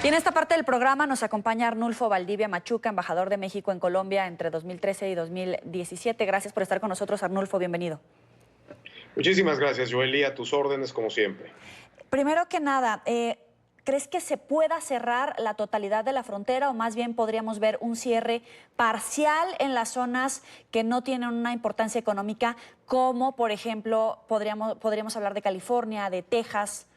Y en esta parte del programa nos acompaña Arnulfo Valdivia Machuca, embajador de México en Colombia entre 2013 y 2017. Gracias por estar con nosotros, Arnulfo, bienvenido. Muchísimas gracias, Joely, a tus órdenes como siempre. Primero que nada, ¿crees que se pueda cerrar la totalidad de la frontera o más bien podríamos ver un cierre parcial en las zonas que no tienen una importancia económica, como por ejemplo podríamos hablar de California, de Texas?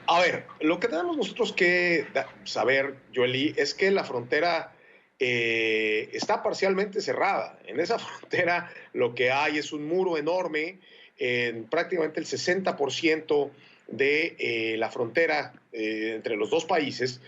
A ver, lo que tenemos nosotros que saber, Joely, es que la frontera está parcialmente cerrada. En esa frontera lo que hay es un muro enorme en prácticamente el 60% de la frontera entre los dos países,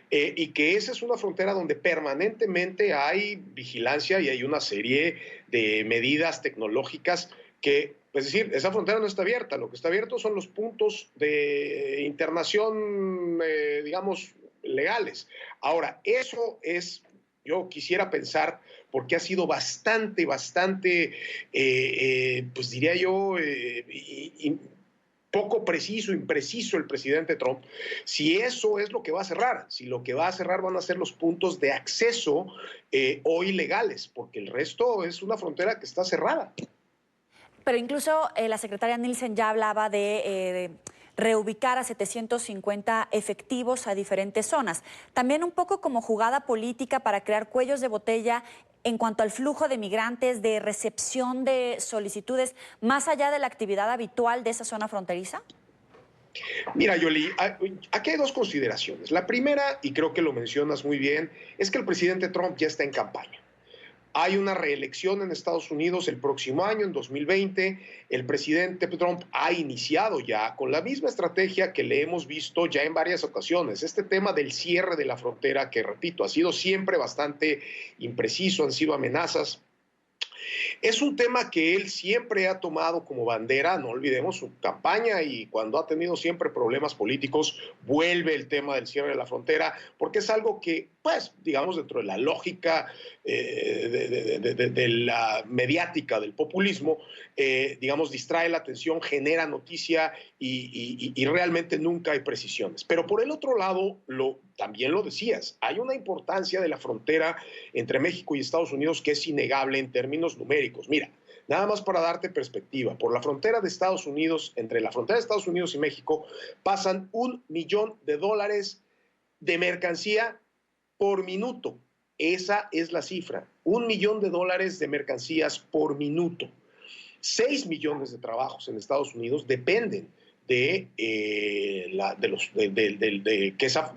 y que esa es una frontera donde permanentemente hay vigilancia y hay una serie de medidas tecnológicas que, es decir, esa frontera no está abierta. Lo que está abierto son los puntos de internación, digamos, legales. Ahora, eso es, yo quisiera pensar, porque ha sido bastante, pues diría yo, poco preciso, impreciso el presidente Trump, si eso es lo que va a cerrar, si lo que va a cerrar van a ser los puntos de acceso hoy legales, porque el resto es una frontera que está cerrada. Pero incluso la secretaria Nielsen ya hablaba de reubicar a 750 efectivos a diferentes zonas. También un poco como jugada política para crear cuellos de botella en cuanto al flujo de migrantes, de recepción de solicitudes, más allá de la actividad habitual de esa zona fronteriza. Mira, Yoli, aquí hay dos consideraciones. La primera, y creo que lo mencionas muy bien, es que el presidente Trump ya está en campaña. Hay una reelección en Estados Unidos el próximo año, en 2020. El presidente Trump ha iniciado ya con la misma estrategia que le hemos visto ya en varias ocasiones. Este tema del cierre de la frontera, que repito, ha sido siempre bastante impreciso, han sido amenazas. Es un tema que él siempre ha tomado como bandera, no olvidemos su campaña, y cuando ha tenido siempre problemas políticos, vuelve el tema del cierre de la frontera, porque es algo que, pues, digamos, dentro de la lógica de la mediática, del populismo, digamos, distrae la atención, genera noticia y realmente nunca hay precisiones. Pero por el otro lado, también lo decías, hay una importancia de la frontera entre México y Estados Unidos que es innegable en términos numéricos. Mira, nada más para darte perspectiva, por la frontera de Estados Unidos, entre la frontera de Estados Unidos y México, pasan $1 millón de mercancía por minuto. Esa es la cifra, $1 millón de mercancías por minuto. 6 millones de trabajos en Estados Unidos dependen de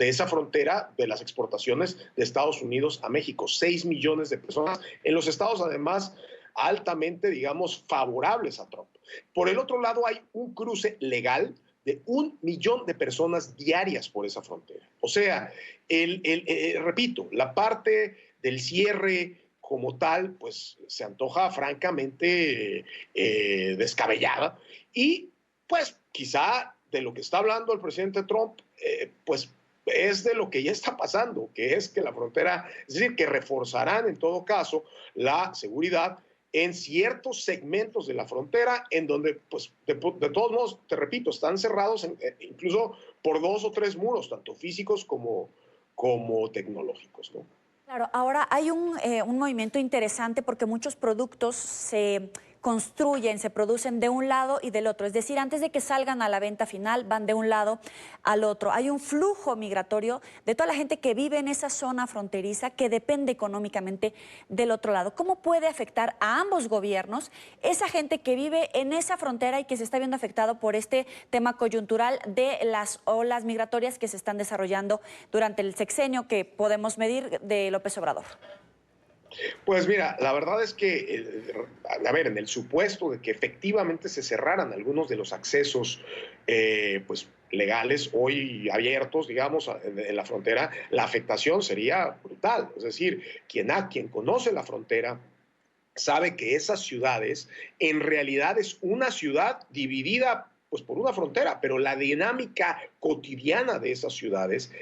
esa frontera, de las exportaciones de Estados Unidos a México. 6 millones de personas en los estados, además, altamente, digamos, favorables a Trump. Por el otro lado, hay un cruce legal de 1 millón de personas diarias por esa frontera. O sea, repito, la parte del cierre como tal, pues se antoja francamente descabellada, y pues quizá de lo que está hablando el presidente Trump, pues es de lo que ya está pasando, que es que la frontera, es decir, que reforzarán en todo caso la seguridad en ciertos segmentos de la frontera en donde, pues, de todos modos, te repito, están cerrados incluso por 2 o 3 muros, tanto físicos como tecnológicos, ¿no? Claro, ahora hay un movimiento interesante porque muchos productos se construyen, se producen de un lado y del otro. Es decir, antes de que salgan a la venta final, van de un lado al otro. Hay un flujo migratorio de toda la gente que vive en esa zona fronteriza que depende económicamente del otro lado. ¿Cómo puede afectar a ambos gobiernos esa gente que vive en esa frontera y que se está viendo afectado por este tema coyuntural de las olas migratorias que se están desarrollando durante el sexenio que podemos medir de López Obrador? Pues mira, la verdad es que, a ver, en el supuesto de que efectivamente se cerraran algunos de los accesos, pues legales hoy abiertos, digamos, en la frontera, la afectación sería brutal. Es decir, quien conoce la frontera sabe que esas ciudades en realidad es una ciudad dividida pues por una frontera, pero la dinámica cotidiana de esas ciudades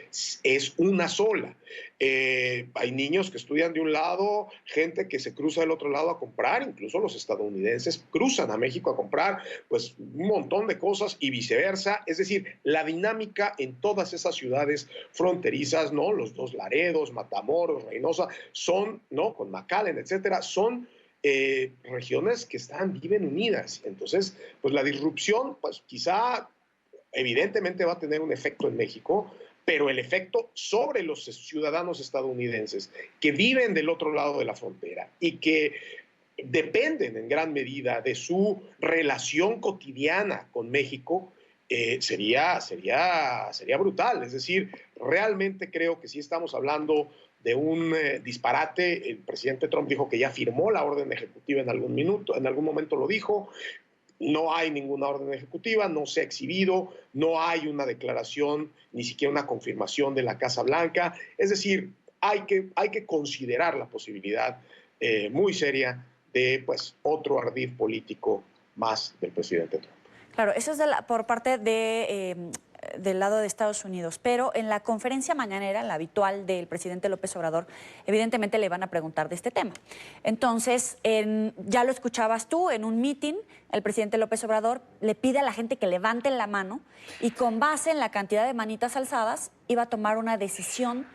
es una sola. Hay niños que estudian de un lado, gente que se cruza del otro lado a comprar, incluso los estadounidenses cruzan a México a comprar pues un montón de cosas y viceversa. Es decir, la dinámica en todas esas ciudades fronterizas, ¿no? Los dos Laredos, Matamoros, Reynosa, son, ¿no? Con McAllen, etcétera, son regiones que viven unidas. Entonces, pues la disrupción, pues quizá evidentemente va a tener un efecto en México, pero el efecto sobre los ciudadanos estadounidenses que viven del otro lado de la frontera y que dependen en gran medida de su relación cotidiana con México, sería brutal. Es decir, realmente creo que sí estamos hablando de un disparate. El presidente Trump dijo que ya firmó la orden ejecutiva en algún momento lo dijo. No hay ninguna orden ejecutiva, no se ha exhibido, no hay una declaración, ni siquiera una confirmación de la Casa Blanca. Es decir, hay que considerar la posibilidad muy seria de pues, otro ardid político más del presidente Trump. Claro, eso es por parte del lado de Estados Unidos, pero en la conferencia mañanera, la habitual del presidente López Obrador, evidentemente le van a preguntar de este tema. Entonces, ya lo escuchabas tú, en un meeting, el presidente López Obrador le pide a la gente que levanten la mano y con base en la cantidad de manitas alzadas iba a tomar una decisión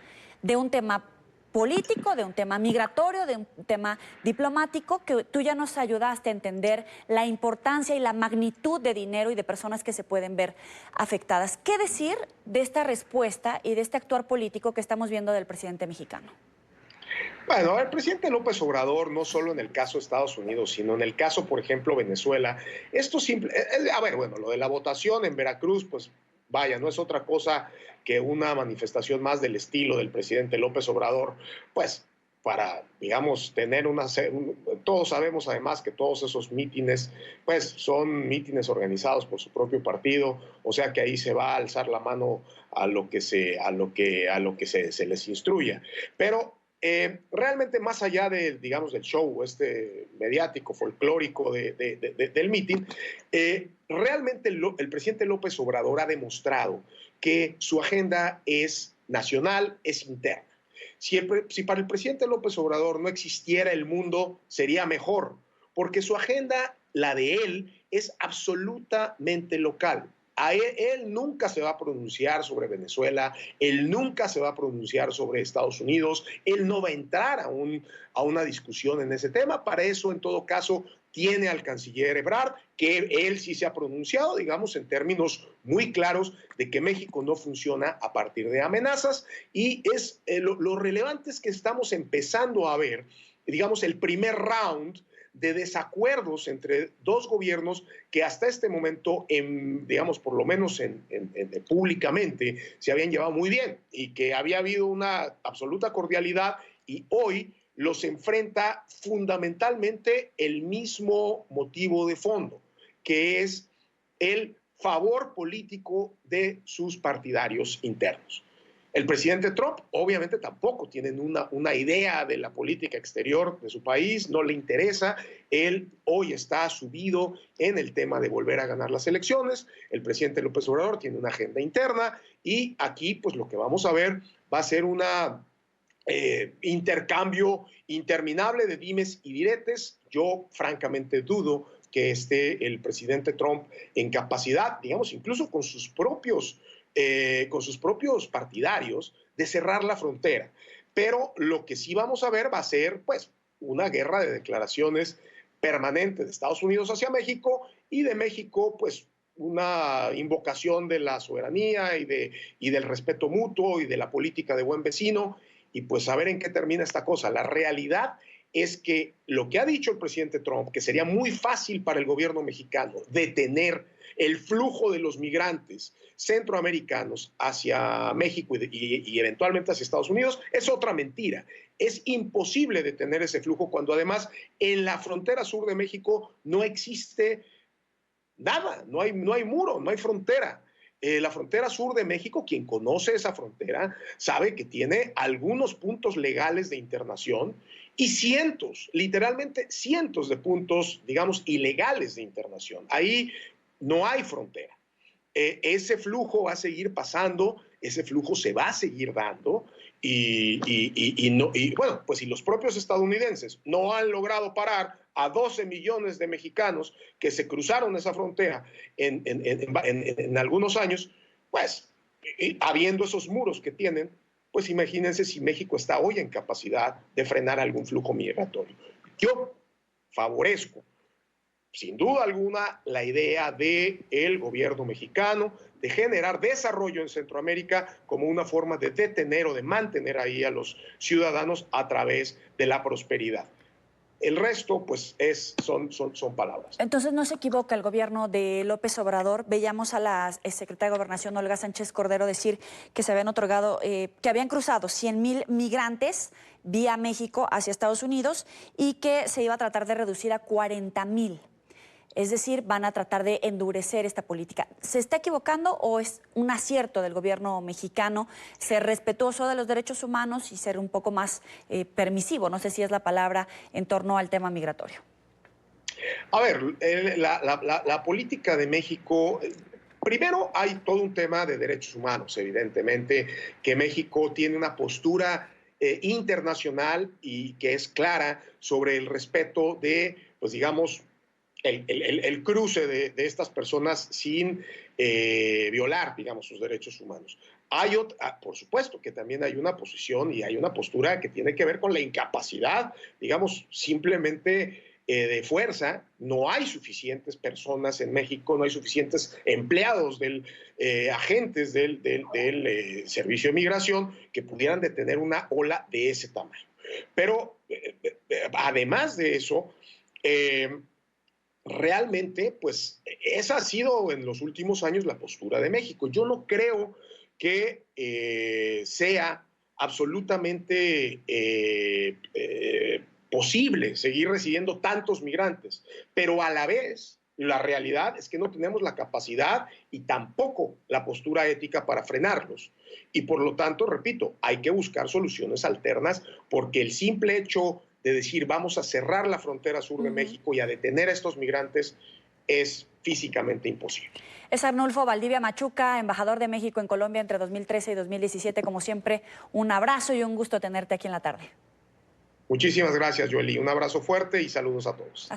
de un tema político, de un tema migratorio, de un tema diplomático, que tú ya nos ayudaste a entender la importancia y la magnitud de dinero y de personas que se pueden ver afectadas. ¿Qué decir de esta respuesta y de este actuar político que estamos viendo del presidente mexicano? Bueno, el presidente López Obrador, no solo en el caso de Estados Unidos, sino en el caso, por ejemplo, Venezuela, esto simple, a ver, bueno, lo de la votación en Veracruz, pues vaya, no es otra cosa que una manifestación más del estilo del presidente López Obrador, pues para, digamos, tener todos sabemos además que todos esos mítines, pues son mítines organizados por su propio partido, o sea que ahí se va a alzar la mano a lo que se les instruya. Pero realmente más allá digamos, del show mediático, folclórico del meeting, realmente el presidente López Obrador ha demostrado que su agenda es nacional, es interna. Si para el presidente López Obrador no existiera el mundo, sería mejor, porque su agenda, la de él, es absolutamente local. Él nunca se va a pronunciar sobre Venezuela, él nunca se va a pronunciar sobre Estados Unidos, él no va a entrar a una discusión en ese tema. Para eso, en todo caso, tiene al canciller Ebrard, que él sí se ha pronunciado, digamos, en términos muy claros de que México no funciona a partir de amenazas, y lo relevante es que estamos empezando a ver, digamos, el primer round de desacuerdos entre dos gobiernos que hasta este momento, digamos, por lo menos públicamente, se habían llevado muy bien y que había habido una absoluta cordialidad, y hoy los enfrenta fundamentalmente el mismo motivo de fondo, que es el favor político de sus partidarios internos. El presidente Trump obviamente tampoco tiene una idea de la política exterior de su país, no le interesa. Él hoy está subido en el tema de volver a ganar las elecciones. El presidente López Obrador tiene una agenda interna, y aquí pues lo que vamos a ver va a ser una intercambio interminable de dimes y diretes. Yo francamente dudo que esté el presidente Trump en capacidad, digamos, incluso con sus propios partidarios, de cerrar la frontera. Pero lo que sí vamos a ver va a ser pues una guerra de declaraciones permanente de Estados Unidos hacia México, y de México pues una invocación de la soberanía y del respeto mutuo y de la política de buen vecino, y pues a ver en qué termina esta cosa. La realidad es que lo que ha dicho el presidente Trump, que sería muy fácil para el gobierno mexicano detener el flujo de los migrantes centroamericanos hacia México y eventualmente hacia Estados Unidos, es otra mentira. Es imposible detener ese flujo cuando además en la frontera sur de México no existe nada, no hay muro, no hay frontera. La frontera sur de México, quien conoce esa frontera, sabe que tiene algunos puntos legales de internación y cientos, literalmente cientos de puntos, digamos, ilegales de internación. Ahí no hay frontera. Ese flujo va a seguir pasando, ese flujo se va a seguir dando bueno, pues si los propios estadounidenses no han logrado parar a 12 millones de mexicanos que se cruzaron esa frontera en algunos años, pues habiendo esos muros que tienen, pues imagínense si México está hoy en capacidad de frenar algún flujo migratorio. Yo favorezco, sin duda alguna, la idea del gobierno mexicano de generar desarrollo en Centroamérica como una forma de detener o de mantener ahí a los ciudadanos a través de la prosperidad. El resto, pues, son palabras. Entonces, ¿no se equivoca el gobierno de López Obrador? Veíamos a la secretaria de Gobernación, Olga Sánchez Cordero, decir que se habían otorgado, que habían cruzado 100,000 migrantes vía México hacia Estados Unidos y que se iba a tratar de reducir a 40,000. Es decir, van a tratar de endurecer esta política. ¿Se está equivocando o es un acierto del gobierno mexicano ser respetuoso de los derechos humanos y ser un poco más permisivo? No sé si es la palabra en torno al tema migratorio. A ver, la política de México, primero hay todo un tema de derechos humanos, evidentemente, que México tiene una postura internacional y que es clara sobre el respeto de, pues digamos, el cruce de estas personas sin violar, digamos, sus derechos humanos. Por supuesto que también hay una posición y hay una postura que tiene que ver con la incapacidad, digamos, simplemente de fuerza. No hay suficientes personas en México, no hay suficientes empleados agentes del Servicio de Migración que pudieran detener una ola de ese tamaño. Pero además de eso, realmente, pues, esa ha sido en los últimos años la postura de México. Yo no creo que sea absolutamente posible seguir recibiendo tantos migrantes, pero a la vez la realidad es que no tenemos la capacidad y tampoco la postura ética para frenarlos. Y por lo tanto, repito, hay que buscar soluciones alternas porque el simple hecho de decir vamos a cerrar la frontera sur de México y a detener a estos migrantes es físicamente imposible. Es Arnulfo Valdivia Machuca, embajador de México en Colombia entre 2013 y 2017. Como siempre, un abrazo y un gusto tenerte aquí en la tarde. Muchísimas gracias, Joely. Un abrazo fuerte y saludos a todos.